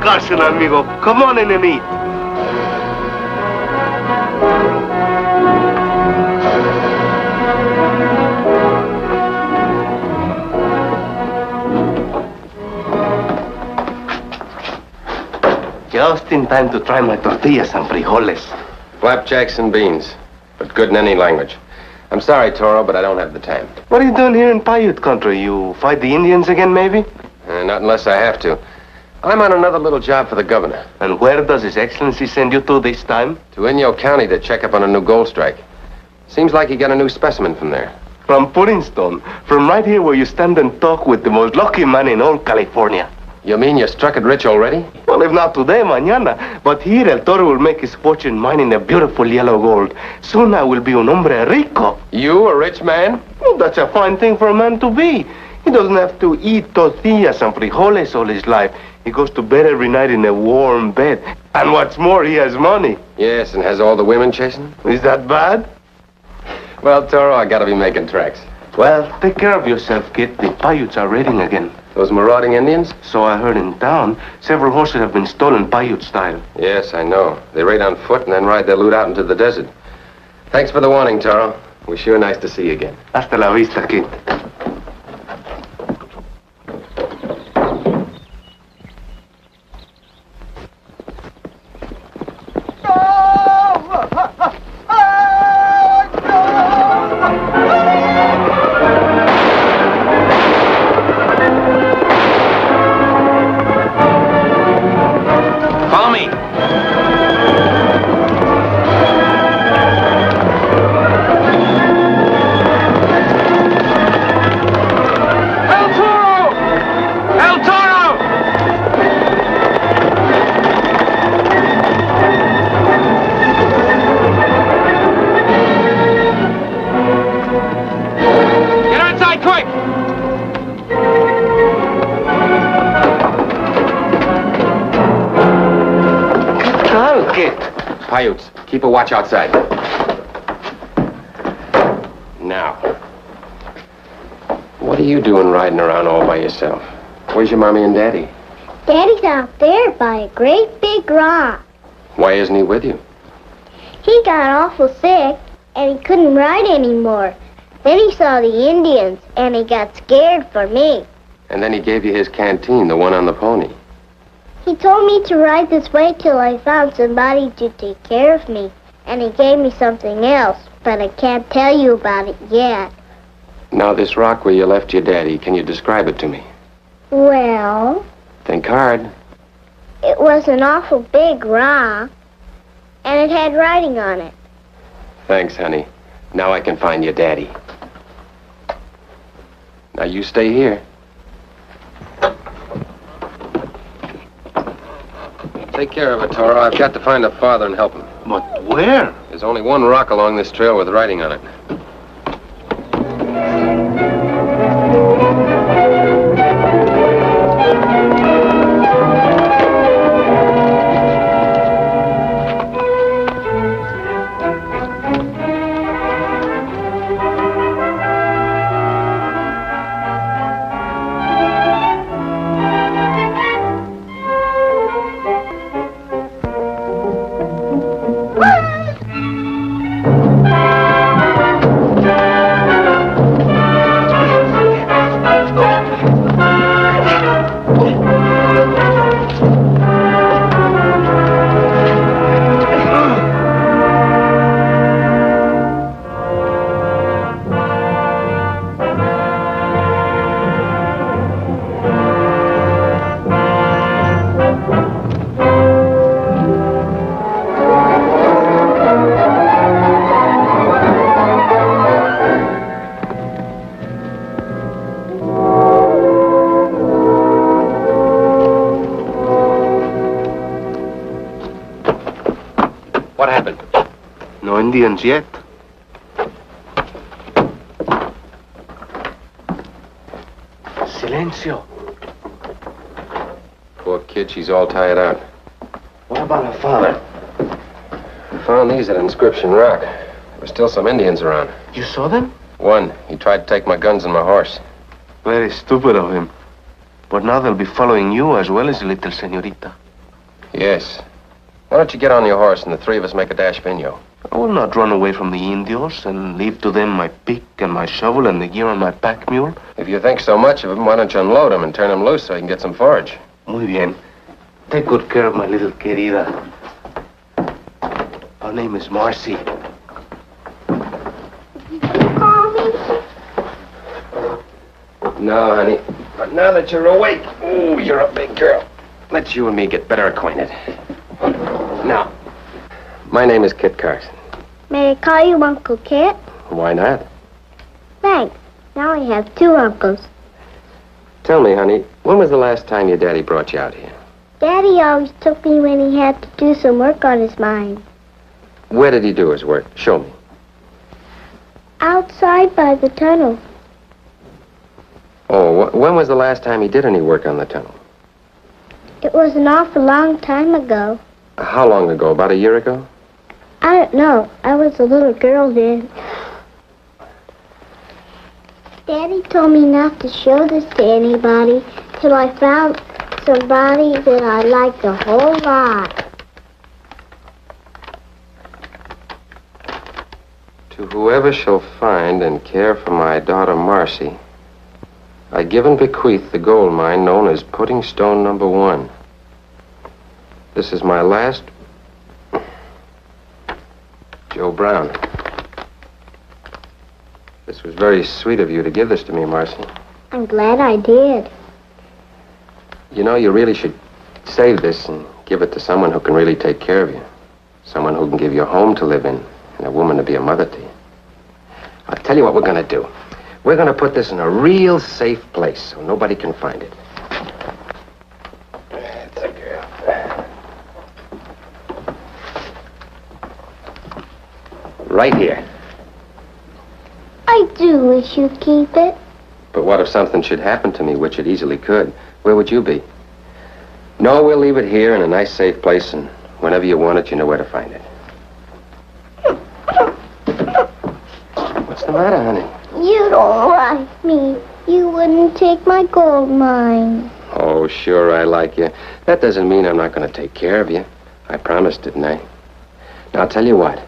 Carson, amigo. Come on in and eat. Just in time to try my tortillas and frijoles. Flapjacks and beans, but good in any language. I'm sorry, Toro, but I don't have the time. What are you doing here in Paiute country? You fight the Indians again, maybe? Not unless I have to. I'm on another little job for the governor. And where does His Excellency send you to this time? To Inyo County to check up on a new gold strike. Seems like he got a new specimen from there. From Puddingstone. From right here where you stand and talk with the most lucky man in all California. You mean you struck it rich already? Well, if not today, mañana. But here, El Toro will make his fortune mining the beautiful yellow gold. Soon I will be un hombre rico. You, a rich man? Well, that's a fine thing for a man to be. He doesn't have to eat tortillas and frijoles all his life. He goes to bed every night in a warm bed. And what's more, he has money. Yes, and has all the women chasing? Is that bad? Well, Toro, I gotta be making tracks. Well, take care of yourself, kid. The Paiutes are raiding again. Those marauding Indians? So I heard in town. Several horses have been stolen Paiute style. Yes, I know. They raid on foot and then ride their loot out into the desert. Thanks for the warning, Toro. We're sure nice to see you again. Hasta la vista, kid. Paiutes, keep a watch outside. Now, what are you doing riding around all by yourself? Where's your mommy and daddy? Daddy's out there by a great big rock. Why isn't he with you? He got awful sick, and he couldn't ride anymore. Then he saw the Indians, and he got scared for me. And then he gave you his canteen, the one on the pony. He told me to ride this way till I found somebody to take care of me. And he gave me something else, but I can't tell you about it yet. Now, this rock where you left your daddy, can you describe it to me? Well... Think hard. It was an awful big rock, and it had writing on it. Thanks, honey. Now I can find your daddy. Now, you stay here. Take care of it, Toro. I've got to find a father and help him. But where? There's only one rock along this trail with writing on it. What happened? No Indians yet. Silencio. Poor kid, she's all tired out. What about her father? I found these at Inscription Rock. There were still some Indians around. You saw them? One. He tried to take my guns and my horse. Very stupid of him. But now they'll be following you as well as the little señorita. Yes. Why don't you get on your horse and the three of us make a dash for Inyo? I will not run away from the Indios and leave to them my pick and my shovel and the gear on my pack mule. If you think so much of him, why don't you unload him and turn him loose so he can get some forage? Muy bien. Take good care of my little querida. Her name is Marcy. Call me? No, honey. But now that you're awake, ooh, you're a big girl. Let's you and me get better acquainted. Now, my name is Kit Carson. May I call you Uncle Kit? Why not? Thanks. Now I have two uncles. Tell me, honey, when was the last time your daddy brought you out here? Daddy always took me when he had to do some work on his mine. Where did he do his work? Show me. Outside by the tunnel. Oh, when was the last time he did any work on the tunnel? It was an awful long time ago. How long ago? About a year ago? I don't know. I was a little girl then. Daddy told me not to show this to anybody till I found somebody that I liked a whole lot. To whoever shall find and care for my daughter Marcy, I give and bequeath the gold mine known as Pudding Stone Number 1. This is my last... Joe Brown. This was very sweet of you to give this to me, Marcy. I'm glad I did. You know, you really should save this and give it to someone who can really take care of you. Someone who can give you a home to live in and a woman to be a mother to you. I'll tell you what we're going to do. We're going to put this in a real safe place so nobody can find it. That's a girl. Right here. I do wish you'd keep it. But what if something should happen to me, which it easily could? Where would you be? No, we'll leave it here in a nice, safe place, and whenever you want it, you know where to find it. What's the matter, honey? You don't like me. You wouldn't take my gold mine. Oh, sure, I like you. That doesn't mean I'm not going to take care of you. I promised, didn't I? Now, I'll tell you what.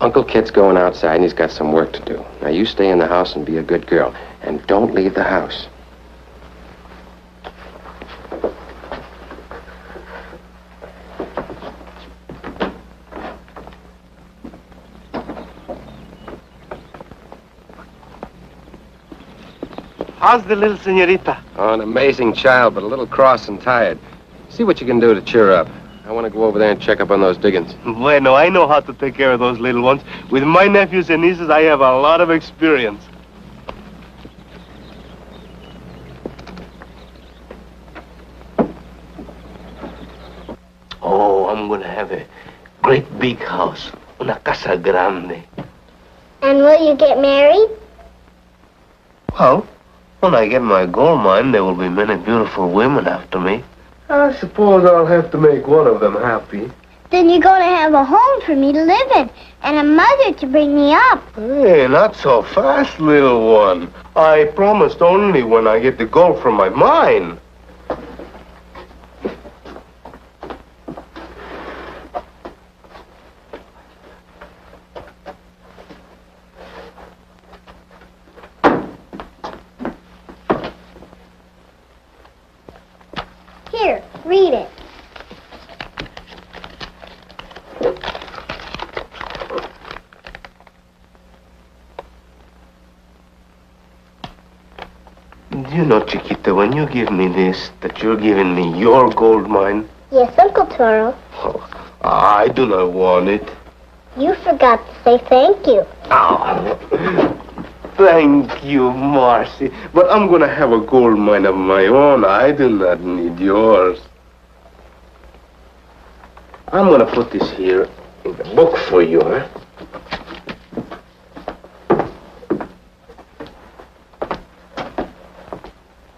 Uncle Kit's going outside, and he's got some work to do. Now, you stay in the house and be a good girl. And don't leave the house. How's the little señorita? Oh, an amazing child, but a little cross and tired. See what you can do to cheer her up. I want to go over there and check up on those diggings. Bueno, I know how to take care of those little ones. With my nephews and nieces, I have a lot of experience. Oh, I'm going to have a great big house. Una casa grande. And will you get married? Well, when I get my gold mine, there will be many beautiful women after me. I suppose I'll have to make one of them happy. Then you're going to have a home for me to live in and a mother to bring me up. Hey, not so fast, little one. I promised only when I get the gold from my mine. Here, read it. You know, Chiquita, when you give me this, that you're giving me your gold mine. Yes, Uncle Toro. Oh, I do not want it. You forgot to say thank you. Oh, thank you, Marcy. But I'm going to have a gold mine of my own. I do not need yours. I'm going to put this here in the book for you, huh?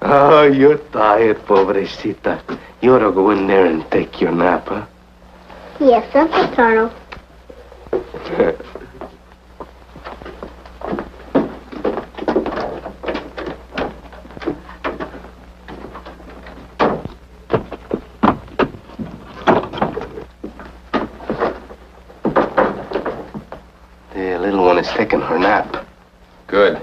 Oh, you're tired, pobrecita. You ought to go in there and take your nap, huh? Yes, Uncle Toro. woman is taking her nap. Good.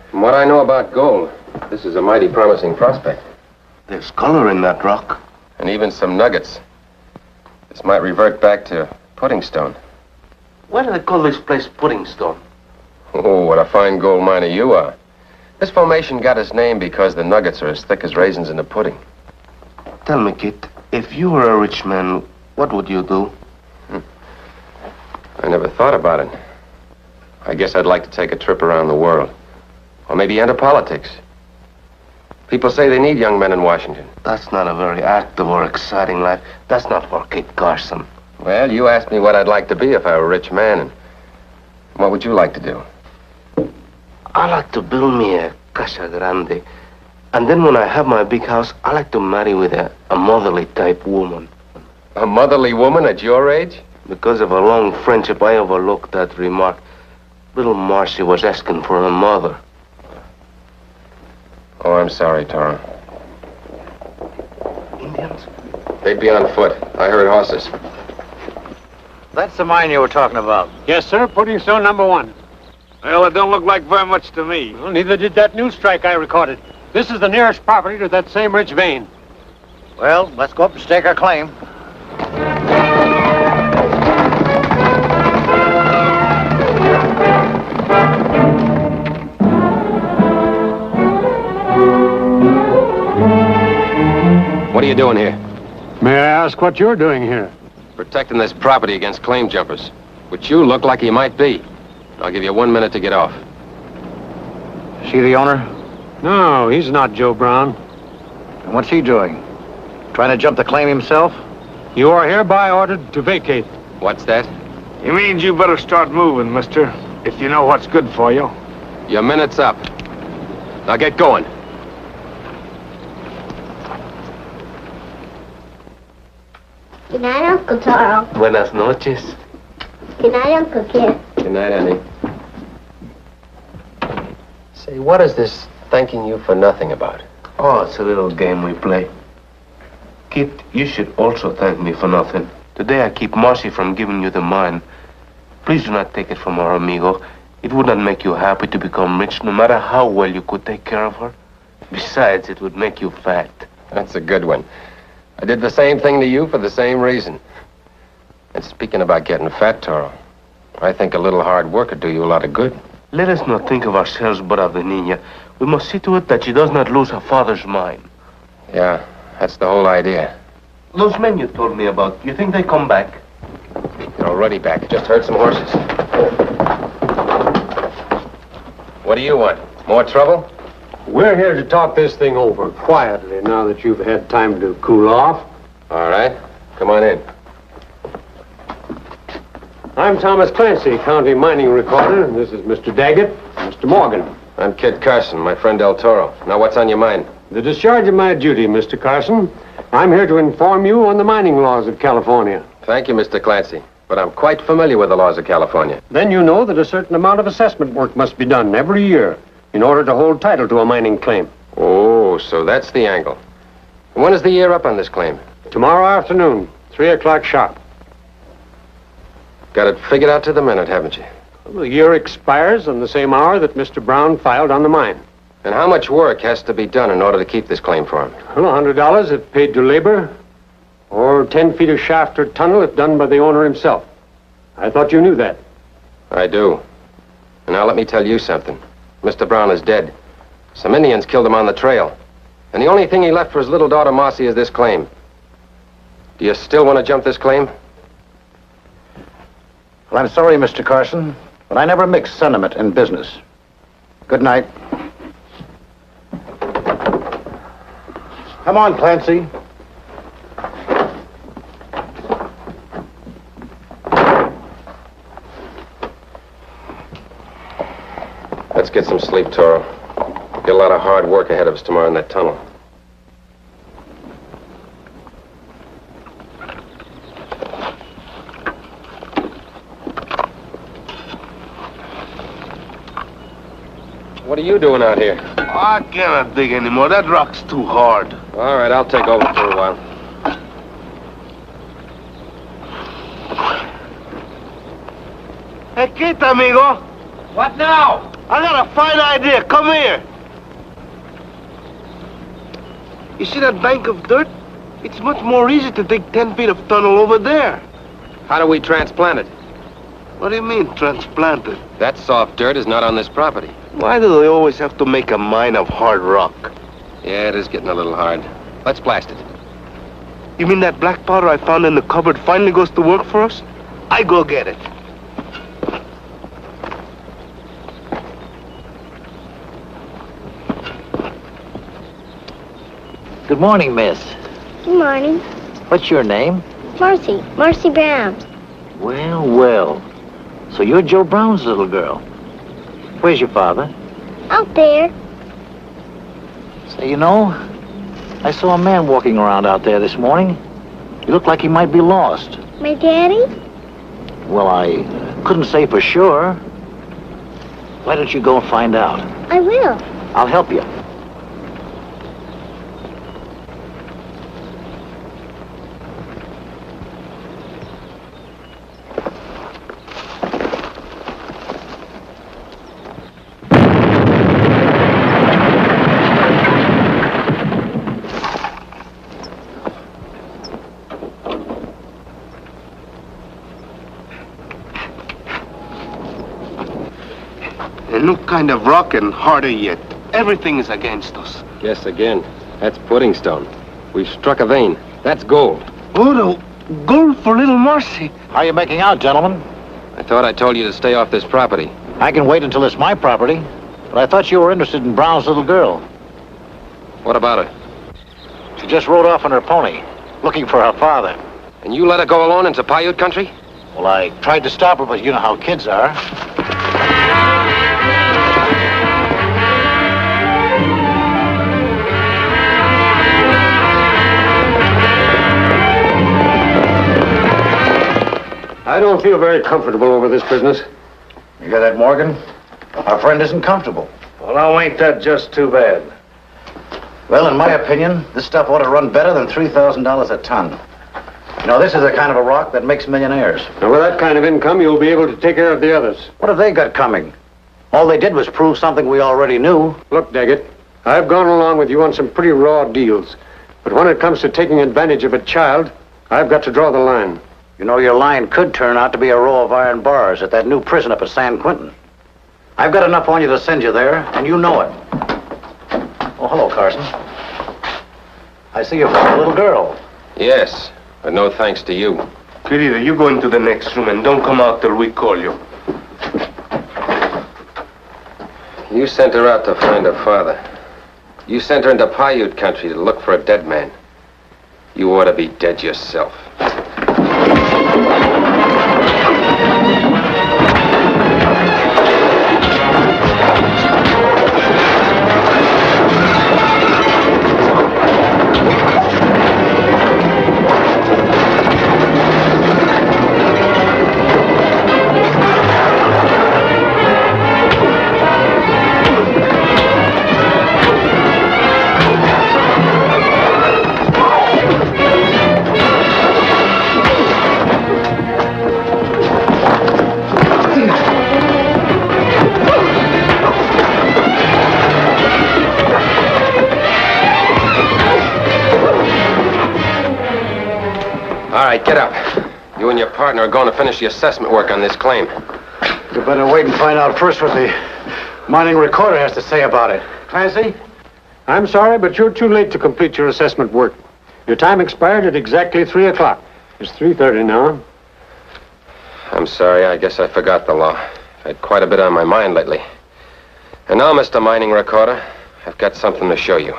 From what I know about gold, this is a mighty promising prospect. There's color in that rock. And even some nuggets. This might revert back to Pudding Stone. Why do they call this place Pudding Stone? Oh, what a fine gold miner you are. This formation got its name because the nuggets are as thick as raisins in a pudding. Tell me, kid, if you were a rich man, what would you do? I never thought about it. I guess I'd like to take a trip around the world. Or maybe enter politics. People say they need young men in Washington. That's not a very active or exciting life. That's not for Kid Carson. Well, you asked me what I'd like to be if I were a rich man, and what would you like to do? I like to build me a casa grande. And then when I have my big house, I like to marry with a motherly type woman. A motherly woman at your age? Because of a long friendship, I overlooked that remark. Little Marcy was asking for a mother. Oh, I'm sorry, Toro. Indians? They'd be on foot. I heard horses. That's the mine you were talking about. Yes, sir. Pudding Stone number 1. Well, it don't look like very much to me. Well, neither did that news strike I recorded. This is the nearest property to that same rich vein. Well, let's go up and stake our claim. What are you doing here? May I ask what you're doing here? Protecting this property against claim jumpers, which you look like you might be. I'll give you 1 minute to get off. She the owner? No, he's not Joe Brown. And what's he doing? Trying to jump the claim himself? You are hereby ordered to vacate. What's that? He means you better start moving, mister, if you know what's good for you. Your minute's up. Now get going. Good night, Uncle Taro. Buenas noches. Good night, Uncle Kid. Good night, Annie. Say, what is this thanking you for nothing about? Oh, it's a little game we play. Kid, you should also thank me for nothing. Today I keep Marcy from giving you the mine. Please do not take it from our amigo. It would not make you happy to become rich, no matter how well you could take care of her. Besides, it would make you fat. That's a good one. I did the same thing to you for the same reason. And speaking about getting fat, Toro, I think a little hard work would do you a lot of good. Let us not think of ourselves but of the Niña. We must see to it that she does not lose her father's mind. Yeah, that's the whole idea. Those men you told me about, you think they come back? They're already back. Just heard some horses. What do you want? More trouble? We're here to talk this thing over quietly now that you've had time to cool off. All right. Come on in. I'm Thomas Clancy, county mining recorder, and this is Mr. Daggett, Mr. Morgan. I'm Kid Carson, my friend El Toro. Now, what's on your mind? The discharge of my duty, Mr. Carson. I'm here to inform you on the mining laws of California. Thank you, Mr. Clancy. But I'm quite familiar with the laws of California. Then you know that a certain amount of assessment work must be done every year in order to hold title to a mining claim. Oh, so that's the angle. And when is the year up on this claim? Tomorrow afternoon, 3 o'clock sharp. Got it figured out to the minute, haven't you? Well, the year expires on the same hour that Mr. Brown filed on the mine. And how much work has to be done in order to keep this claim for him? Well, $100 if paid to labor, or 10 feet of shaft or tunnel if done by the owner himself. I thought you knew that. I do. And now let me tell you something. Mr. Brown is dead. Some Indians killed him on the trail. And the only thing he left for his little daughter, Marcy, is this claim. Do you still want to jump this claim? Well, I'm sorry, Mr. Carson, but I never mix sentiment and business. Good night. Come on, Clancy. Let's get some sleep, Toro. Got a lot of hard work ahead of us tomorrow in that tunnel. What are you doing out here? I cannot dig anymore. That rock's too hard. All right, I'll take over for a while. Hey, Kid, amigo. What now? I got a fine idea. Come here. You see that bank of dirt? It's much more easy to dig 10 feet of tunnel over there. How do we transplant it? What do you mean, transplanted? That soft dirt is not on this property. Why do they always have to make a mine of hard rock? Yeah, it is getting a little hard. Let's blast it. You mean that black powder I found in the cupboard finally goes to work for us? I go get it. Good morning, miss. Good morning. What's your name? Marcy. Marcy Brown. Well, well. So you're Joe Brown's little girl. Where's your father? Out there. Say, you know, I saw a man walking around out there this morning. He looked like he might be lost. My daddy? Well, I couldn't say for sure. Why don't you go and find out? I will. I'll help you. A new kind of rock and harder yet. Everything is against us. Guess again. That's pudding stone. We've struck a vein. That's gold. Oh, no. Gold for little Marcy. How are you making out, gentlemen? I thought I told you to stay off this property. I can wait until it's my property. But I thought you were interested in Brown's little girl. What about her? She just rode off on her pony, looking for her father. And you let her go alone into Paiute country? Well, I tried to stop her, but you know how kids are. I don't feel very comfortable over this business. You hear that, Morgan? Our friend isn't comfortable. Well, now ain't that just too bad? Well, in my opinion, this stuff ought to run better than $3,000 a ton. You know, this is the kind of a rock that makes millionaires. Now, with that kind of income, you'll be able to take care of the others. What have they got coming? All they did was prove something we already knew. Look, Daggett, I've gone along with you on some pretty raw deals. But when it comes to taking advantage of a child, I've got to draw the line. You know, your line could turn out to be a row of iron bars at that new prison up at San Quentin. I've got enough on you to send you there, and you know it. Oh, hello, Carson. I see you found a little girl. Yes, but no thanks to you. Querido, you go into the next room and don't come out till we call you. You sent her out to find her father. You sent her into Paiute country to look for a dead man. You ought to be dead yourself. All right, get up. You and your partner are going to finish the assessment work on this claim. You better wait and find out first what the mining recorder has to say about it. Clancy? I'm sorry, but you're too late to complete your assessment work. Your time expired at exactly 3 o'clock. It's 3:30 now. I'm sorry, I guess I forgot the law. I've had quite a bit on my mind lately. And now, Mr. Mining Recorder, I've got something to show you.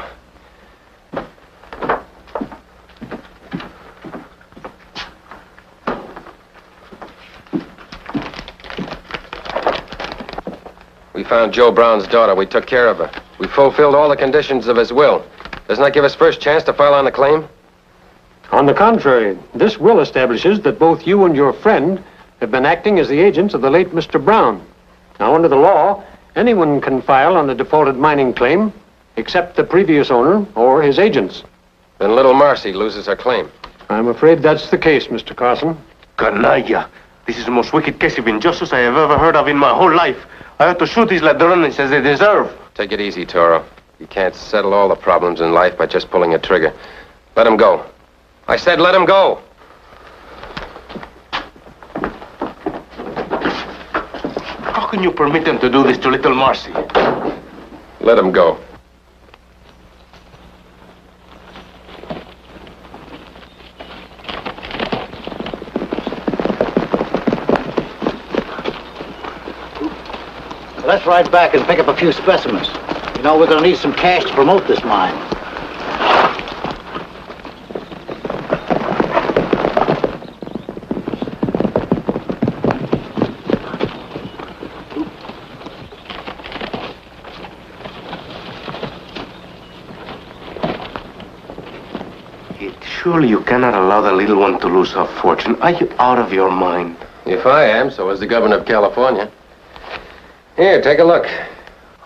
We found Joe Brown's daughter. We took care of her. We fulfilled all the conditions of his will. Doesn't that give us first chance to file on the claim? On the contrary, this will establishes that both you and your friend have been acting as the agents of the late Mr. Brown. Now, under the law, anyone can file on the defaulted mining claim except the previous owner or his agents. Then little Marcy loses her claim. I'm afraid that's the case, Mr. Carson. Canalla. This is the most wicked case of injustice I have ever heard of in my whole life. I ought to shoot these ladrones as they deserve. Take it easy, Toro. You can't settle all the problems in life by just pulling a trigger. Let him go. I said let him go. How can you permit them to do this to little Marcy? Let him go. Let's ride back and pick up a few specimens. You know, we're going to need some cash to promote this mine. Surely you cannot allow the little one to lose her fortune. Are you out of your mind? If I am, so is the governor of California. Here, take a look.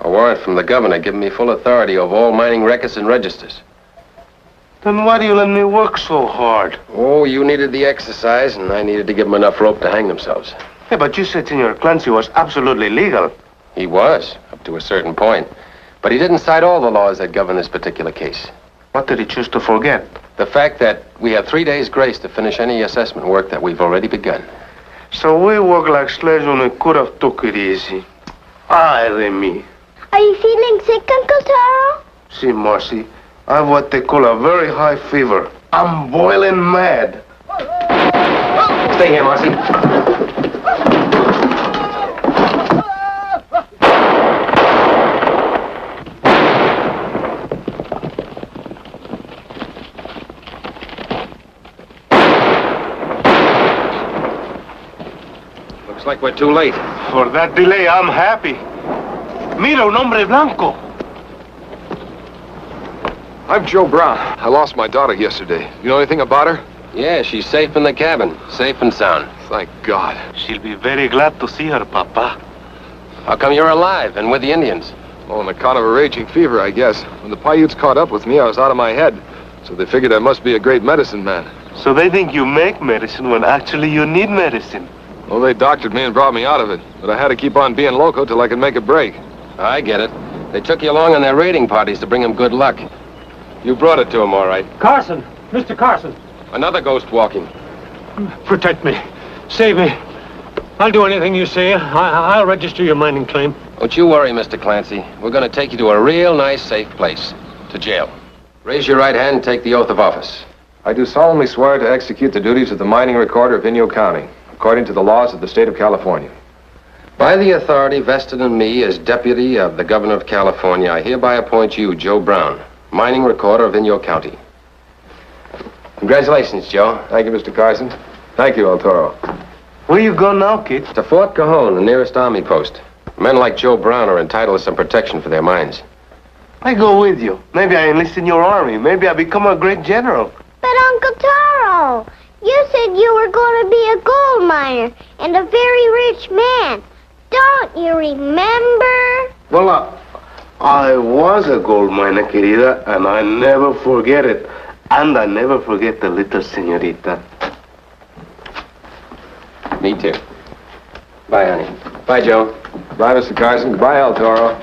A warrant from the governor giving me full authority over all mining records and registers. Then why do you let me work so hard? Oh, you needed the exercise, and I needed to give them enough rope to hang themselves. Yeah, but you said Senor Clancy was absolutely legal. He was, up to a certain point. But he didn't cite all the laws that govern this particular case. What did he choose to forget? The fact that we have 3 days' grace to finish any assessment work that we've already begun. So we work like slaves when we could have took it easy. Ay de mi. Are you feeling sick, Uncle Taro? See, Marcy, I have what they call a very high fever. I'm boiling mad. Stay here, Marcy. Looks like we're too late. For that delay, I'm happy. Mira, un hombre blanco. I'm Joe Brown. I lost my daughter yesterday. You know anything about her? Yeah, she's safe in the cabin. Safe and sound. Thank God. She'll be very glad to see her, Papa. How come you're alive and with the Indians? Oh, on account of a raging fever, I guess. When the Paiutes caught up with me, I was out of my head. So they figured I must be a great medicine man. So they think you make medicine when actually you need medicine. Well, they doctored me and brought me out of it. But I had to keep on being loco till I could make a break. I get it. They took you along on their raiding parties to bring him good luck. You brought it to him, all right. Carson! Mr. Carson! Another ghost walking. Protect me. Save me. I'll do anything you say. I'll register your mining claim. Don't you worry, Mr. Clancy. We're going to take you to a real nice, safe place. To jail. Raise your right hand and take the oath of office. I do solemnly swear to execute the duties of the mining recorder of Inyo County, according to the laws of the state of California. By the authority vested in me as deputy of the governor of California, I hereby appoint you, Joe Brown, mining recorder of Inyo County. Congratulations, Joe. Thank you, Mr. Carson. Thank you, El Toro. Where you go now, kid? To Fort Cajon, the nearest army post. Men like Joe Brown are entitled to some protection for their mines. I go with you. Maybe I enlist in your army. Maybe I become a great general. But Uncle Taro, you said you were going to be a gold miner and a very rich man. Don't you remember? Well, I was a gold miner, querida, and I never forget it. And I never forget the little señorita. Me too. Bye, honey. Bye, Joe. Bye, Mr. Carson. Goodbye, El Toro.